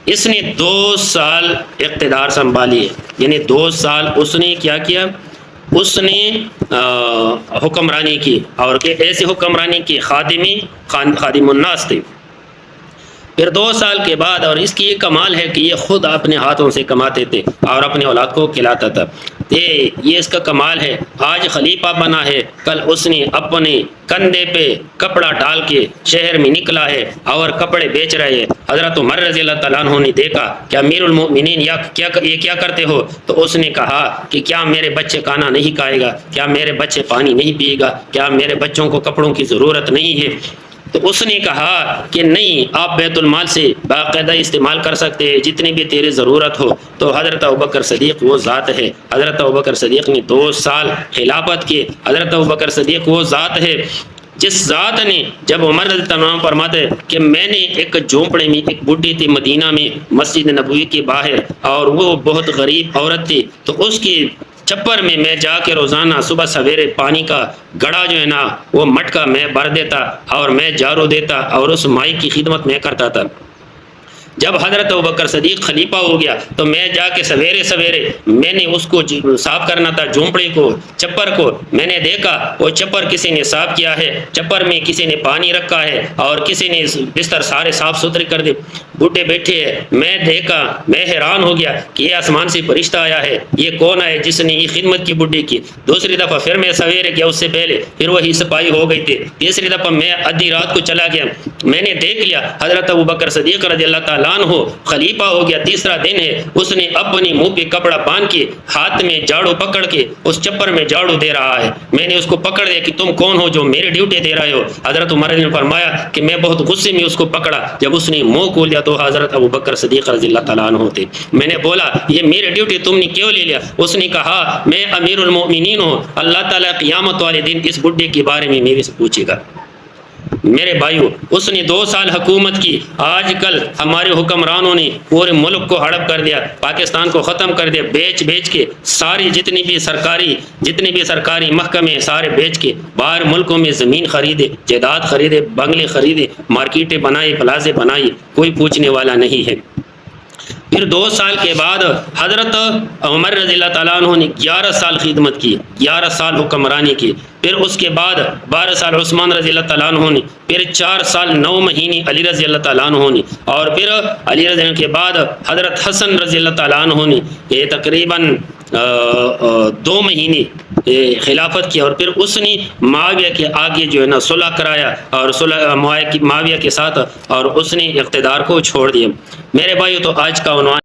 اس نے 2 سال اقتدار سنبھالی ہے، یعنی 2 سال اس نے کیا کیا، اس نے حکمرانی کی، اور کہ ایسی حکمرانی کی خادم الناس تھے۔ پھر 2 سال کے بعد، اور اس کی یہ کمال ہے کہ یہ خود اپنے ہاتھوں سے کماتے تھے اور اپنے اولاد کو کھلاتا تھا۔ یہ اس کا کمال ہے، آج خلیفہ بنا ہے، کل اس نے اپنے کندھے پہ کپڑا ڈال کے شہر میں نکلا ہے اور کپڑے بیچ رہے ہیں۔ حضرت عمر رضی اللہ تعالیٰ عنہ نے دیکھا کہ امیر المؤمنین یہ کیا کرتے ہو؟ تو اس نے کہا کہ کیا میرے بچے کھانا نہیں کھائے گا؟ کیا میرے بچے پانی نہیں پیے گا؟ کیا میرے بچوں کو کپڑوں کی ضرورت نہیں ہے؟ تو اس نے کہا کہ نہیں، آپ بیت المال سے باقاعدہ استعمال کر سکتے ہیں جتنی بھی تیری ضرورت ہو۔ تو حضرت ابوبکر صدیق وہ ذات ہے، حضرت ابوبکر صدیق نے 2 سال خلافت کی۔ حضرت ابوبکر صدیق وہ ذات ہے جس ذات نے، جب عمر رضی اللہ عنہ فرماتے کہ میں نے ایک جھونپڑے میں، ایک بڈھی تھی مدینہ میں مسجد نبوی کے باہر، اور وہ بہت غریب عورت تھی، تو اس کی چھپر میں جا کے روزانہ صبح سویرے پانی کا گڑا جو ہے نا، وہ مٹکا میں بھر دیتا اور میں جارو دیتا اور اس مائی کی خدمت میں کرتا تھا۔ جب حضرت ابوبکر صدیق خلیفہ ہو گیا تو میں جا کے سویرے سویرے میں نے اس کو صاف کرنا تھا، جھونپڑی کو، چھپر کو۔ میں نے دیکھا وہ چھپر کسی نے صاف کیا ہے، چھپر میں کسی نے پانی رکھا ہے اور کسی نے بستر سارے صاف ستھرے کر دے، بوٹے بیٹھے ہیں۔ میں دیکھا، میں حیران ہو گیا کہ یہ آسمان سے فرشتہ آیا ہے، یہ کون ہے جس نے یہ خدمت کی بڈھی کی؟ دوسری دفعہ پھر میں سویرے کیا، اس سے پہلے پھر وہی صفائی ہو گئی تھی۔ تیسری دفعہ میں آدھی رات کو چلا گیا، میں نے دیکھ لیا حضرت ابوبکر صدیق رضی اللہ تعالیٰ عنہ خلیفہ ہو گیا، تیسرا دن ہے، اس نے اپنی منہ پہ کپڑا باندھ کے ہاتھ میں جھاڑو پکڑ کے اس چھپر میں جھاڑو دے رہا ہے۔ میں نے اس کو پکڑ دیا کہ تم کون ہو جو میری ڈیوٹی دے رہے ہو؟ حضرت عمر نے فرمایا کہ میں بہت غصے میں اس کو پکڑا، جب اس نے منہ کھول دیا تو حضرت ابوبکر صدیق رضی اللہ تعالیٰ عنہ تھے۔ میں نے بولا یہ میری ڈیوٹی تم نے کیوں لے لیا؟ اس نے کہا میں امیر المؤمنین ہوں، اللہ تعالیٰ قیامت والے دن اس بڈھے کے بارے میں میرے سے پوچھے گا۔ میرے بھائیو، اس نے 2 سال حکومت کی۔ آج کل ہمارے حکمرانوں نے پورے ملک کو ہڑپ کر دیا، پاکستان کو ختم کر دیا، بیچ کے ساری جتنی بھی سرکاری محکمے سارے بیچ کے باہر ملکوں میں زمین خریدے، جائیداد خریدے، بنگلے خریدے، مارکیٹیں بنائی، پلازے بنائی، کوئی پوچھنے والا نہیں ہے۔ پھر 2 سال کے بعد حضرت عمر رضی اللہ تعالیٰ عنہ نے 11 سال خدمت کی، 11 سال حکمرانی کی۔ پھر اس کے بعد 12 سال عثمان رضی اللہ تعالیٰ عنہ نے، پھر 4 سال 9 مہینے علی رضی اللہ تعالیٰ عنہ نے، اور پھر علی رضی اللہ کے بعد حضرت حسن رضی اللہ تعالیٰ عنہ نے یہ تقریباً 2 مہینے خلافت کی، اور پھر اس نے معاویہ کے آگے جو ہے نا صلح کرایا، اور صلح معاویہ کے ساتھ، اور اس نے اقتدار کو چھوڑ دیا۔ میرے بھائیو، تو آج کا عنوان